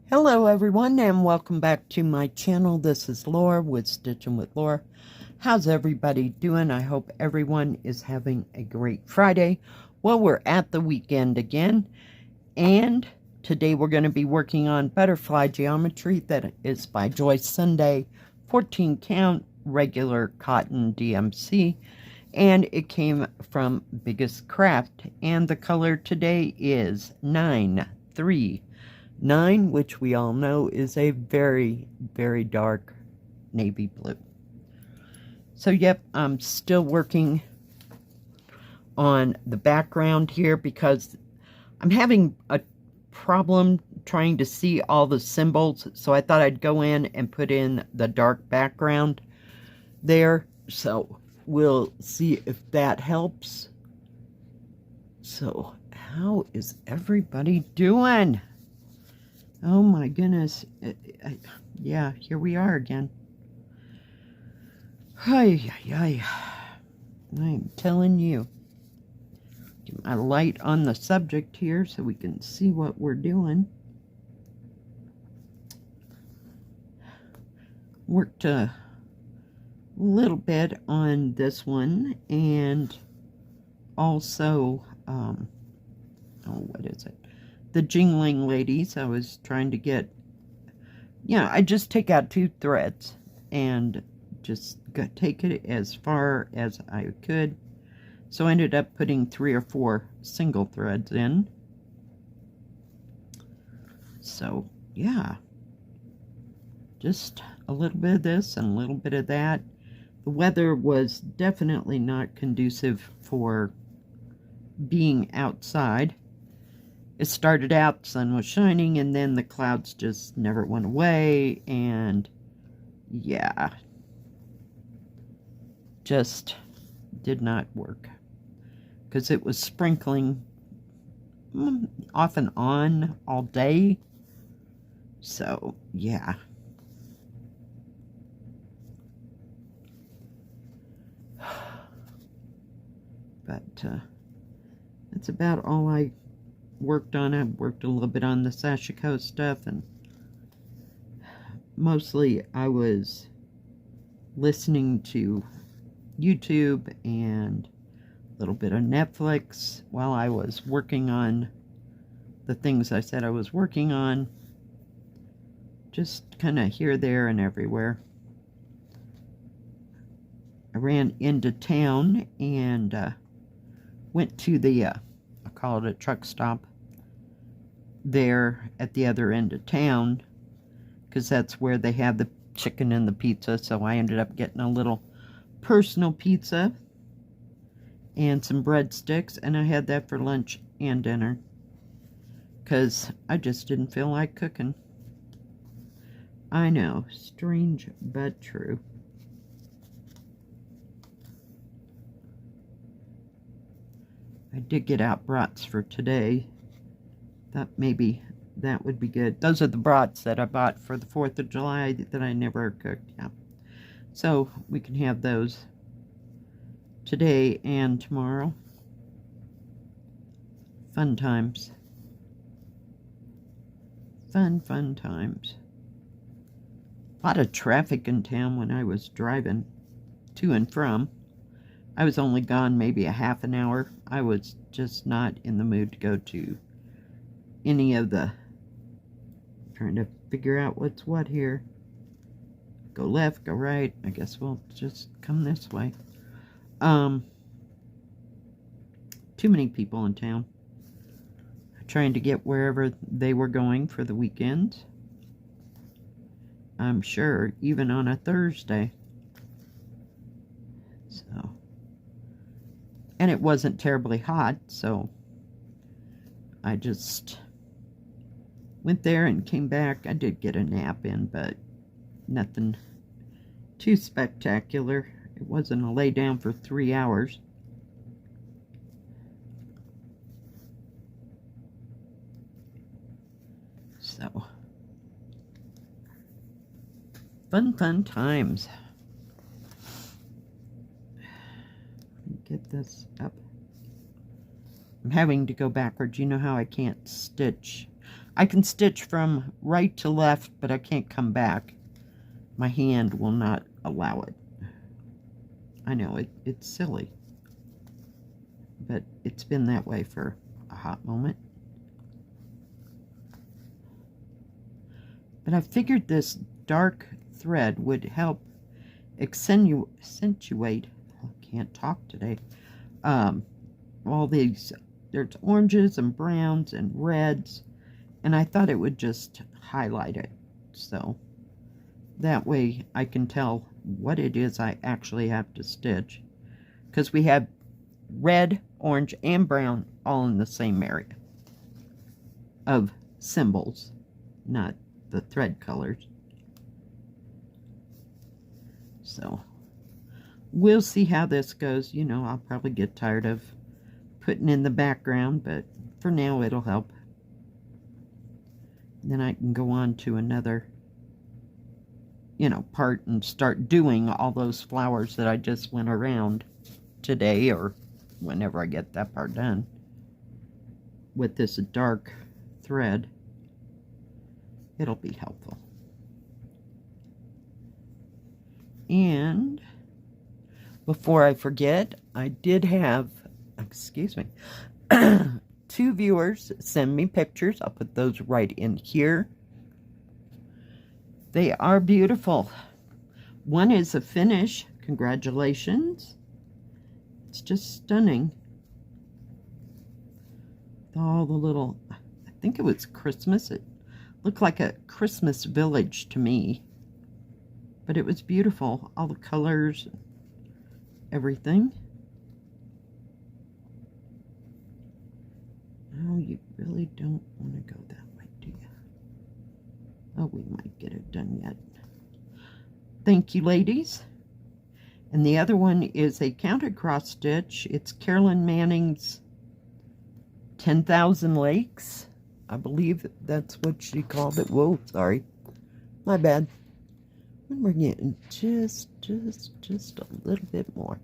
Hello everyone and welcome back to my channel. This is Laura with Stitchin with Laura. How's everybody doing? I hope everyone is having a great Friday. Well, we're at the weekend again, and today we're going to be working on Butterfly Geometry that is by Joyce Sunday, 14 count regular cotton DMC, and it came from BiggestCraft, and the color today is 939, which we all know is a very, very dark navy blue. So, yep, I'm still working on the background here because I'm having a problem trying to see all the symbols. So I thought I'd go in and put in the dark background there. So we'll see if that helps. So how is everybody doing? Oh my goodness. Yeah, here we are again. Ay, ay, ay. I'm telling you. Get my light on the subject here so we can see what we're doing. Worked a little bit on this one, and also, what is it? The Jingling Ladies. I was trying to get, I just take out 2 threads and just take it as far as I could. So I ended up putting 3 or 4 single threads in. So, yeah. Just a little bit of this and a little bit of that. The weather was definitely not conducive for being outside. It started out, the sun was shining, and then the clouds just never went away, and yeah, just did not work because it was sprinkling off and on all day. So yeah, but that's about all I worked on. I worked a little bit on the Sashiko stuff, and mostly I was listening to YouTube and a little bit of Netflix while I was working on the things I said I was working on. Just kind of here, there, and everywhere. I ran into town and went to the, I call it a truck stop, there at the other end of town, because that's where they have the chicken and the pizza. So I ended up getting a little personal pizza and some breadsticks, and I had that for lunch and dinner because I just didn't feel like cooking. I know, strange but true. I did get out brats for today. Thought maybe that would be good. Those are the brats that I bought for the 4th of July that I never cooked. Yeah. So we can have those today and tomorrow. Fun times. Fun times. A lot of traffic in town when I was driving to and from. I was only gone maybe a half an hour. I was just not in the mood to go to any of the, trying to figure out what's what here. Go left, go right. I guess we'll just come this way. Too many people in town trying to get wherever they were going for the weekend. I'm sure, even on a Thursday. So, and it wasn't terribly hot, so I just went there and came back. I did get a nap in, but nothing too spectacular. It wasn't a lay down for 3 hours. So, fun times. Get this up. I'm having to go backwards. You know how I can't stitch. I can stitch from right to left, but I can't come back. My hand will not allow it. I know, it's silly. But it's been that way for a hot moment. But I figured this dark thread would help accentuate, I can't talk today, all these, there's oranges and browns and reds, and I thought it would just highlight it. So that way I can tell what it is I actually have to stitch, because we have red, orange, and brown all in the same area of symbols, not the thread colors. So we'll see how this goes. You know, I'll probably get tired of putting in the background, but for now it'll help. Then I can go on to another, you know, part and start doing all those flowers that I just went around today, or whenever I get that part done, with this dark thread. It'll be helpful. And before I forget, I did have, excuse me, 2 viewers send me pictures. I'll put those right in here. They are beautiful. One is a finish. Congratulations. It's just stunning. All the little, I think it was Christmas. It looked like a Christmas village to me. But it was beautiful. All the colors, everything. Oh, you really don't want to go that way, do you? Oh, we might get it done yet. Thank you, ladies. And the other one is a counted cross stitch. It's Carolyn Manning's 10,000 Lakes. I believe that's what she called it. Whoa, sorry. My bad. And we're getting just a little bit more.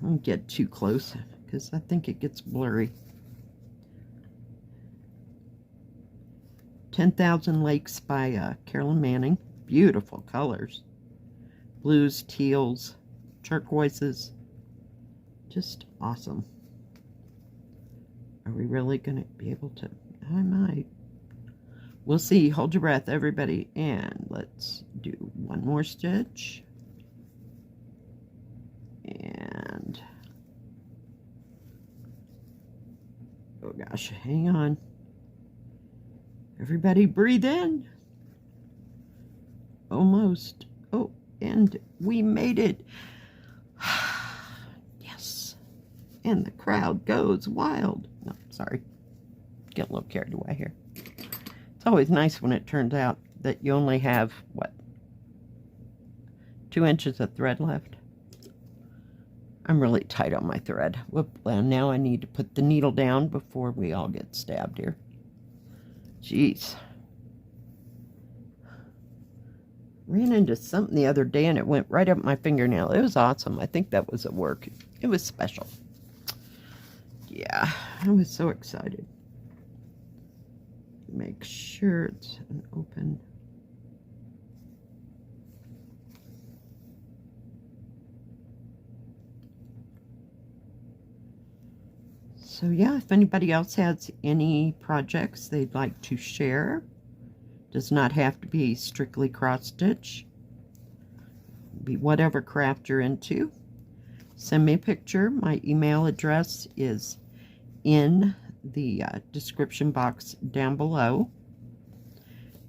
I don't get too close because I think it gets blurry. 10,000 Lakes by Carolyn Manning. Beautiful colors. Blues, teals, turquoises. Just awesome. Are we really going to be able to? I might. We'll see. Hold your breath, everybody. And let's do one more stitch. And, oh gosh, hang on. Everybody breathe in. Almost. Oh, and we made it. Yes. And the crowd goes wild. No, sorry. Get a little carried away here. It's always nice when it turns out that you only have, what, 2 inches of thread left. I'm really tight on my thread. Whoop, well, now I need to put the needle down before we all get stabbed here. Jeez. Ran into something the other day and it went right up my fingernail. It was awesome. I think that was at work. It was special. Yeah, I was so excited. Make sure it's an open. So yeah, if anybody else has any projects they'd like to share, does not have to be strictly cross stitch. Be whatever craft you're into. Send me a picture. My email address is in the description box down below,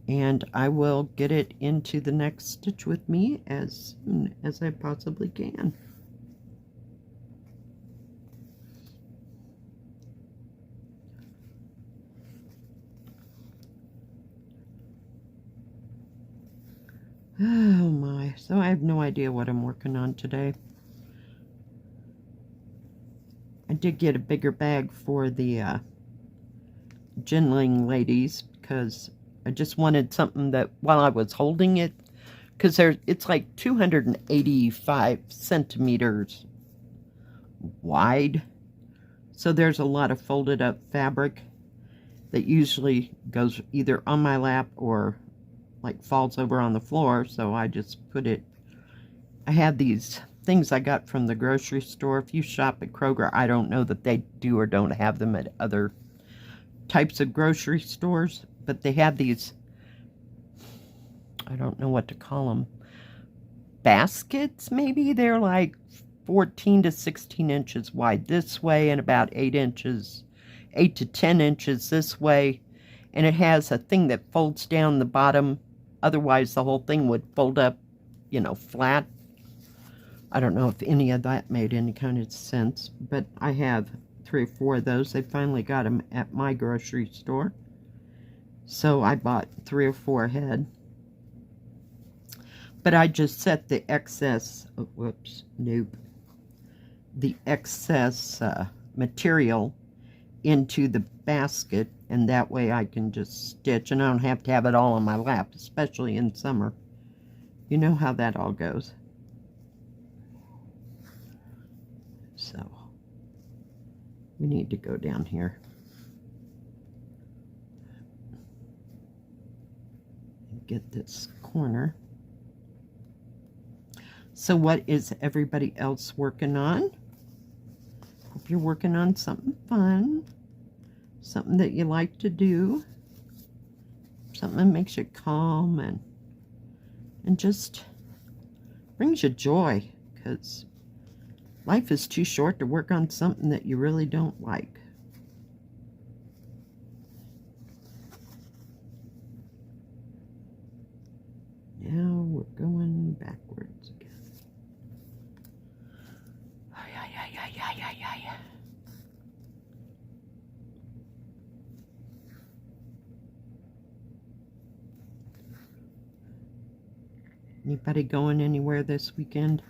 and I will get it into the next stitch with me as soon as I possibly can. Oh my, so I have no idea what I'm working on today. I did get a bigger bag for the Jinling ladies because I just wanted something that while I was holding it, because it's like 285 centimeters wide, so there's a lot of folded up fabric, that usually goes either on my lap or like falls over on the floor, so I just put it. I have these things I got from the grocery store. If you shop at Kroger, I don't know that they do or don't have them at other types of grocery stores, but they have these, I don't know what to call them, baskets maybe. They're like 14 to 16 inches wide this way and about 8 to 10 inches this way, and it has a thing that folds down the bottom. Otherwise the whole thing would fold up, you know, flat. I don't know if any of that made any kind of sense, but I have 3 or 4 of those. They finally got them at my grocery store, so I bought 3 or 4 ahead. But I just set the excess, the excess material into the basket, and that way I can just stitch, and I don't have to have it all on my lap, especially in summer. You know how that all goes. So, we need to go down here and get this corner. So what is everybody else working on? Hope you're working on something fun, something that you like to do, something that makes you calm and just brings you joy, because life is too short to work on something that you really don't like. Now we're going backwards again. Anybody going anywhere this weekend?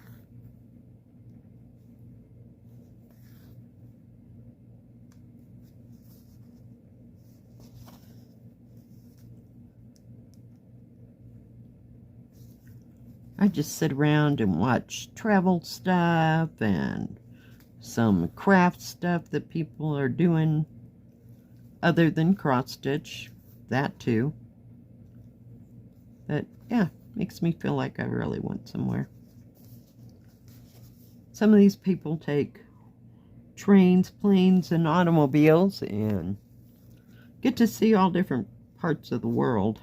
I just sit around and watch travel stuff and some craft stuff that people are doing other than cross stitch, that too. But yeah, makes me feel like I really went somewhere. Some of these people take trains, planes, and automobiles and get to see all different parts of the world.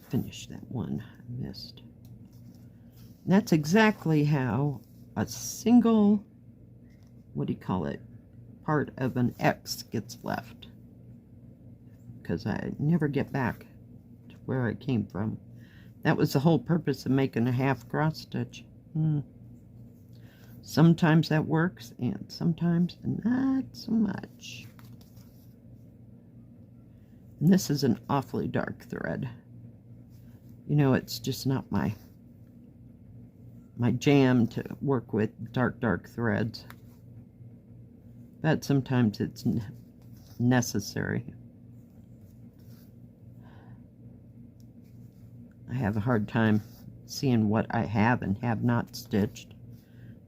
Finish that one I missed. And that's exactly how a single, what do you call it, part of an X gets left, because I never get back to where I came from. That was the whole purpose of making a half cross stitch. Sometimes that works and sometimes not so much. And this is an awfully dark thread. You know, it's just not my jam to work with dark threads. But sometimes it's necessary. I have a hard time seeing what I have and have not stitched.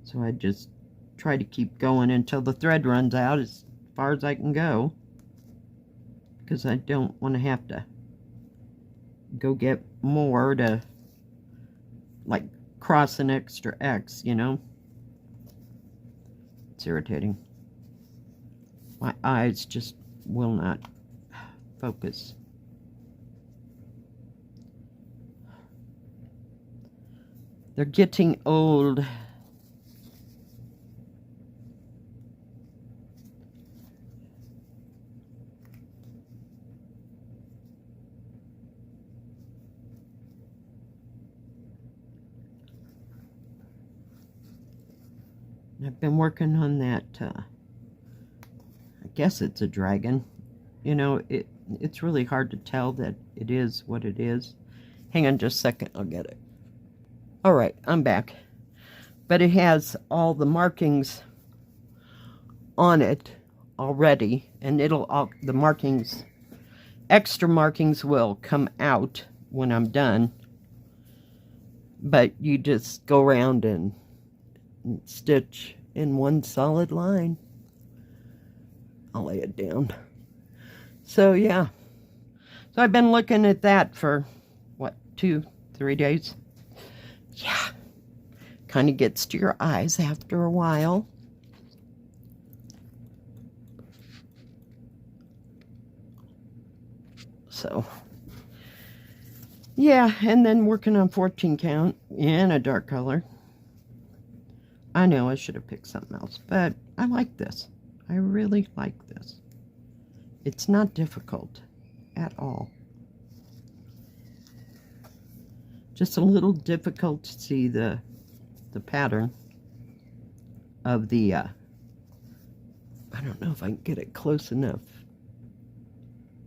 So I just try to keep going until the thread runs out as far as I can go, because I don't want to have to go get more to like cross an extra X, you know. It's irritating. My eyes just will not focus. They're getting old. I've been working on that, I guess it's a dragon. You know, it's really hard to tell that it is what it is. Hang on just a second, I'll get it. Alright, I'm back. But it has all the markings on it already, and the markings extra markings will come out when I'm done. But you just go around and stitch in one solid line. I'll lay it down. So yeah. So I've been looking at that for, what, 2-3 days? Yeah. Kind of gets to your eyes after a while. So, yeah, and then working on 14 count in a dark color. I know I should have picked something else, but I like this. I really like this. It's not difficult at all. Just a little difficult to see the pattern of the, I don't know if I can get it close enough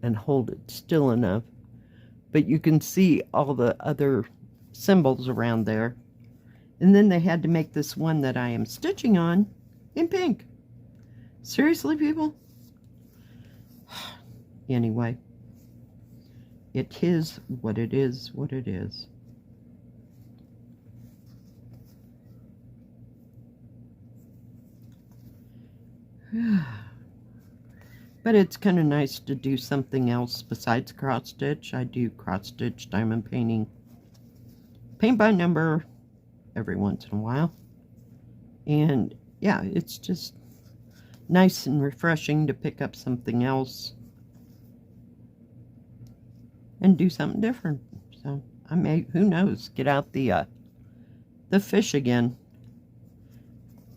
and hold it still enough, but you can see all the other symbols around there. And then they had to make this one that I am stitching on in pink. Seriously, people? Anyway, it is what it is, what it is. But it's kind of nice to do something else besides cross stitch. I do cross stitch, diamond painting, paint by number every once in a while. And yeah, it's just nice and refreshing to pick up something else and do something different. So I may, who knows, get out the fish again.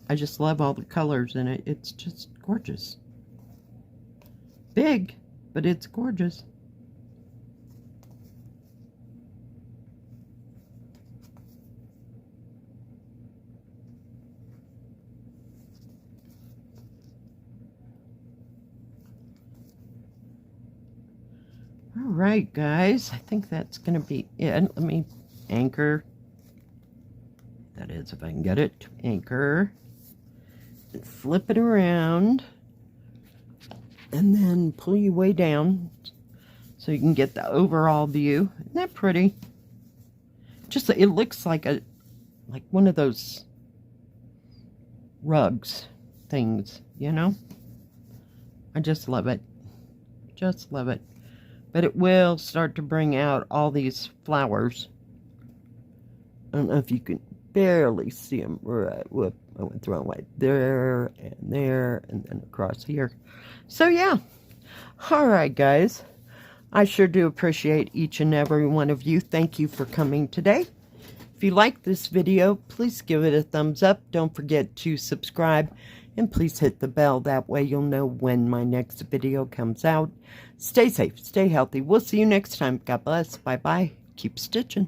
I just love all the colors in it. It's just gorgeous. Big, but it's gorgeous. All right, guys, I think that's going to be it. Let me anchor. That is, if I can get it. Anchor. And flip it around. And then pull your way down so you can get the overall view. Isn't that pretty? Just, it looks like one of those rugs things, you know? I just love it. Just love it. But it will start to bring out all these flowers. I don't know if you can barely see them. Right, whoop, I went the wrong way. There, and then across here. So yeah. Alright, guys. I sure do appreciate each and every one of you. Thank you for coming today. If you like this video, please give it a thumbs up. Don't forget to subscribe. And please hit the bell. That way you'll know when my next video comes out. Stay safe. Stay healthy. We'll see you next time. God bless. Bye-bye. Keep stitching.